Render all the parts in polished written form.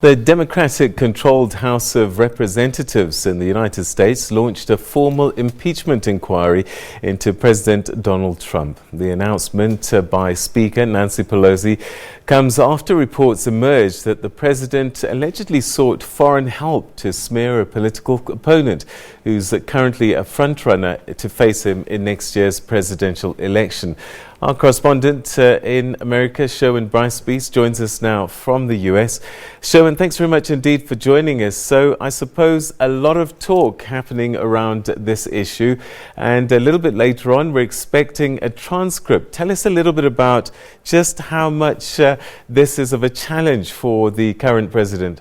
The Democratic-controlled House of Representatives in the United States launched a formal impeachment inquiry into President Donald Trump. The announcement by Speaker Nancy Pelosi comes after reports emerged that the president allegedly sought foreign help to smear a political opponent who's currently a frontrunner to face him in next year's presidential election. Our correspondent in America, Sherwin Bryce-Pease, joins us now from the US. Sherwin, thanks very much indeed for joining us. So I suppose a lot of talk happening around this issue, and a little bit later on we're expecting a transcript. Tell us a little bit about just how much this is of a challenge for the current president.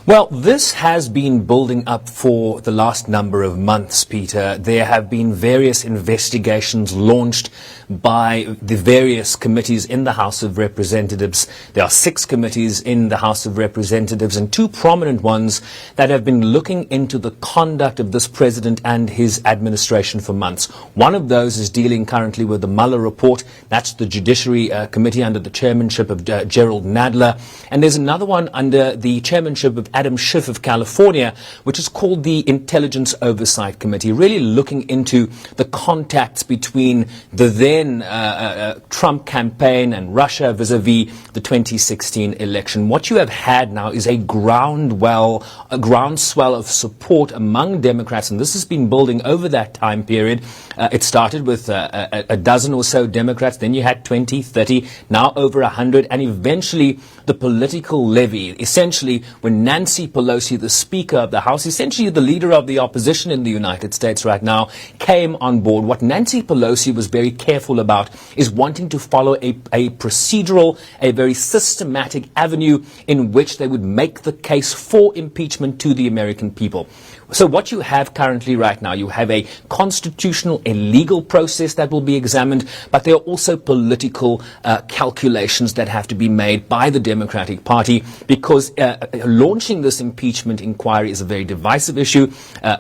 Well, this has been building up for the last number of months, Peter. There have been various investigations launched by the various committees in the House of Representatives. There are 6 committees in the House of Representatives and 2 prominent ones that have been looking into the conduct of this president and his administration for months. One of those is dealing currently with the Mueller report. That's the Judiciary Committee under the chairmanship of Gerald Nadler. And there's another one under the chairmanship of Adam Schiff of California, which is called the Intelligence Oversight Committee, really looking into the contacts between the then Trump campaign and Russia vis-a-vis the 2016 election. What you have had now is a groundswell of support among Democrats, and this has been building over that time period. It started with a dozen or so Democrats, then you had 20, 30, now over 100, and eventually the political levy, essentially when Nancy Pelosi, the Speaker of the House, essentially the leader of the opposition in the United States right now, came on board. What Nancy Pelosi was very careful about is wanting to follow a procedural, a very systematic avenue in which they would make the case for impeachment to the American people. So what you have currently right now, you have a constitutional, a legal process that will be examined, but there are also political calculations that have to be made by the Democratic Party, because launching this impeachment inquiry is a very divisive issue.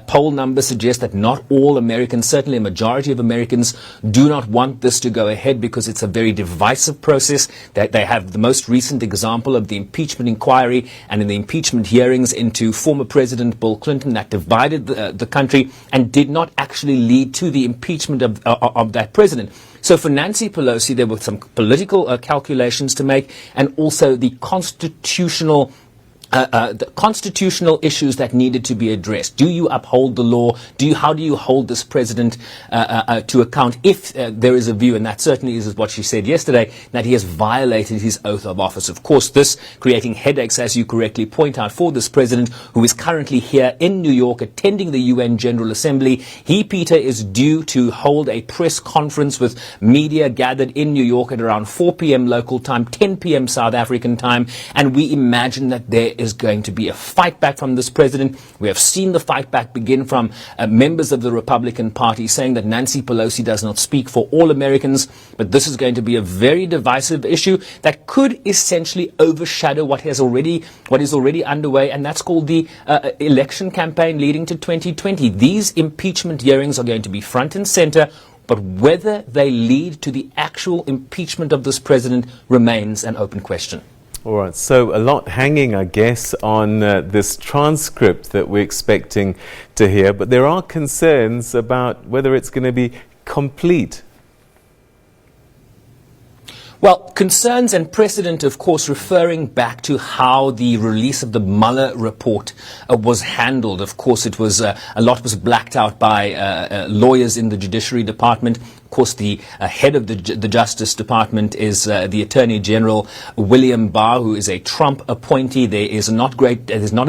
Poll numbers suggest that not all Americans, certainly a majority of Americans, do not want this to go ahead because it's a very divisive process. They have the most recent example of the impeachment inquiry and in the impeachment hearings into former President Bill Clinton that divided the country and did not actually lead to the impeachment of that president. So for Nancy Pelosi, there were some political calculations to make, and also the constitutional issues that needed to be addressed. Do you uphold the law? How do you hold this president to account if there is a view, and that certainly is what she said yesterday, that he has violated his oath of office? Of course, this creating headaches, as you correctly point out, for this president who is currently here in New York attending the UN General Assembly. He, Peter, is due to hold a press conference with media gathered in New York at around 4 p.m. local time, 10 p.m. South African time, and we imagine that there is going to be a fight back from this president. We have seen the fight back begin from members of the Republican Party saying that Nancy Pelosi does not speak for all Americans, but this is going to be a very divisive issue that could essentially overshadow what is already underway, and that's called the election campaign leading to 2020. These impeachment hearings are going to be front and center, but whether they lead to the actual impeachment of this president remains an open question. All right, so a lot hanging, I guess, on this transcript that we're expecting to hear, but there are concerns about whether it's going to be complete. Well, concerns and precedent, of course, referring back to how the release of the Mueller report was handled. Of course, it was a lot was blacked out by lawyers in the Judiciary Department. Of course, the head of the Justice Department is the Attorney General William Barr, who is a Trump appointee. There's not a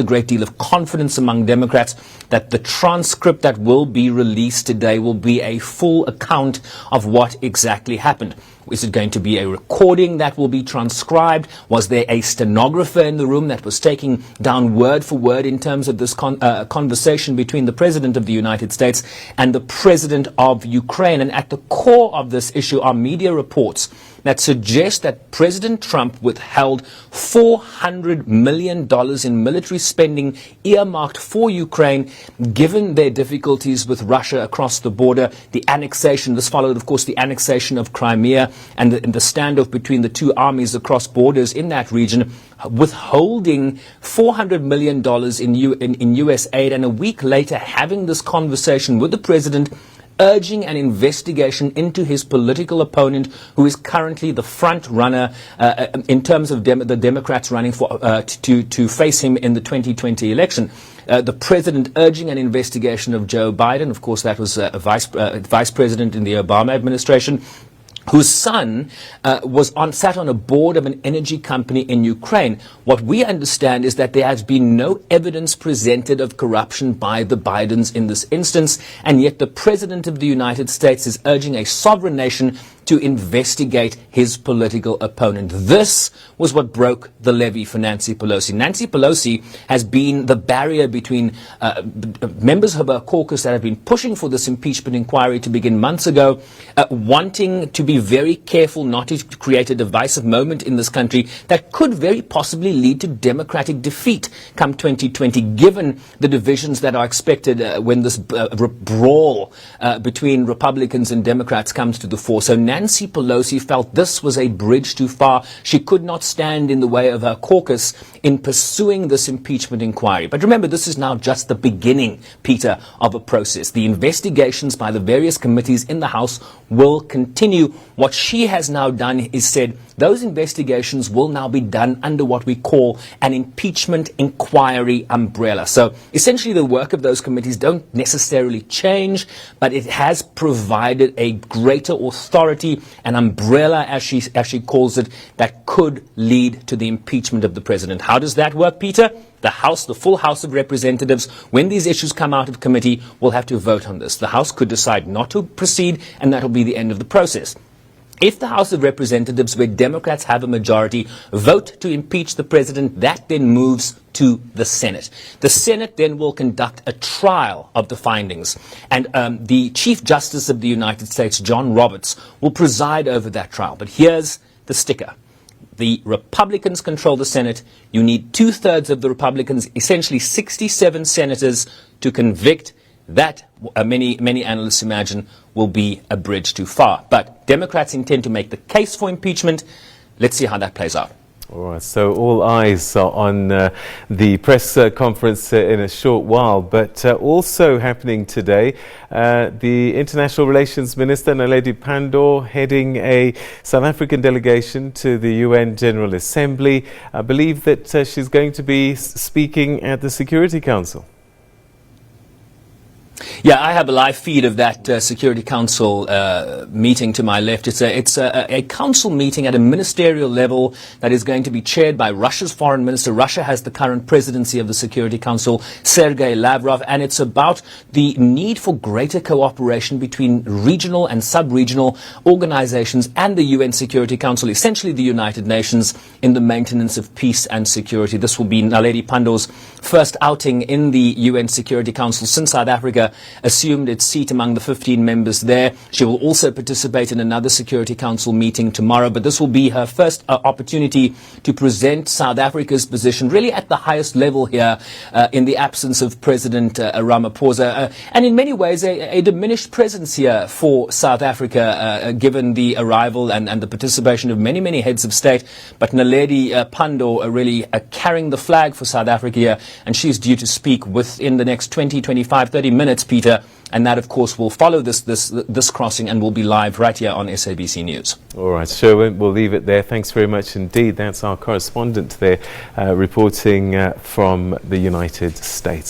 great deal of confidence among Democrats that the transcript that will be released today will be a full account of what exactly happened. Is it going to be a recording that will be transcribed? Was there a stenographer in the room that was taking down word for word in terms of this conversation between the President of the United States and the President of Ukraine? And at the core of this issue are media reports that suggest that President Trump withheld $400 million in military spending earmarked for Ukraine, given their difficulties with Russia across the border, the annexation. This followed, of course, the annexation of Crimea and the standoff between the two armies across borders in that region, withholding $400 million in U.S. aid, and a week later having this conversation with the president, urging an investigation into his political opponent, who is currently the front runner in terms of the Democrats running for to face him in the 2020 election. The president urging an investigation of Joe Biden. Of course, that was vice president in the Obama administration, whose son sat on a board of an energy company in Ukraine. What we understand is that there has been no evidence presented of corruption by the Bidens in this instance, and yet the President of the United States is urging a sovereign nation to investigate his political opponent. This was what broke the levee for Nancy Pelosi. Nancy Pelosi has been the barrier between members of her caucus that have been pushing for this impeachment inquiry to begin months ago, wanting to be very careful not to create a divisive moment in this country that could very possibly lead to Democratic defeat come 2020, given the divisions that are expected when this brawl between Republicans and Democrats comes to the fore. So Nancy Pelosi felt this was a bridge too far. She could not stand in the way of her caucus in pursuing this impeachment inquiry. But remember, this is now just the beginning, Peter, of a process. The investigations by the various committees in the House will continue. What she has now done is said those investigations will now be done under what we call an impeachment inquiry umbrella. So essentially the work of those committees don't necessarily change, but it has provided a greater authority, an umbrella, as she calls it, that could lead to the impeachment of the president. How does that work, Peter? The House, the full House of Representatives, when these issues come out of committee, will have to vote on this. The House could decide not to proceed, and that will be the end of the process. If the House of Representatives, where Democrats have a majority, vote to impeach the president, that then moves to the Senate. The Senate then will conduct a trial of the findings, and the Chief Justice of the United States, John Roberts, will preside over that trial. But here's the sticker. The Republicans control the Senate. You need 2/3 of the Republicans, essentially 67 senators, to convict. That, many analysts imagine, will be a bridge too far. But Democrats intend to make the case for impeachment. Let's see how that plays out. All right, so all eyes are on the press conference in a short while, but also happening today, the International Relations Minister, Naledi Pandor, heading a South African delegation to the UN General Assembly. I believe that she's going to be speaking at the Security Council. Yeah, I have a live feed of that Security Council meeting to my left. It's a council meeting at a ministerial level that is going to be chaired by Russia's foreign minister. Russia has the current presidency of the Security Council, Sergei Lavrov, and it's about the need for greater cooperation between regional and sub-regional organizations and the UN Security Council, essentially the United Nations, in the maintenance of peace and security. This will be Naledi Pandor's first outing in the UN Security Council since South Africa assumed its seat among the 15 members there. She will also participate in another Security Council meeting tomorrow, but this will be her first opportunity to present South Africa's position really at the highest level here in the absence of President Ramaphosa, and in many ways a diminished presence here for South Africa given the arrival and the participation of many heads of state. But Naledi Pandor really carrying the flag for South Africa here, and she's due to speak within the next 20, 25, 30 minutes, Peter, and that, of course, will follow this crossing and will be live right here on SABC News. All right, Sherwin, we'll leave it there. Thanks very much indeed. That's our correspondent there reporting from the United States.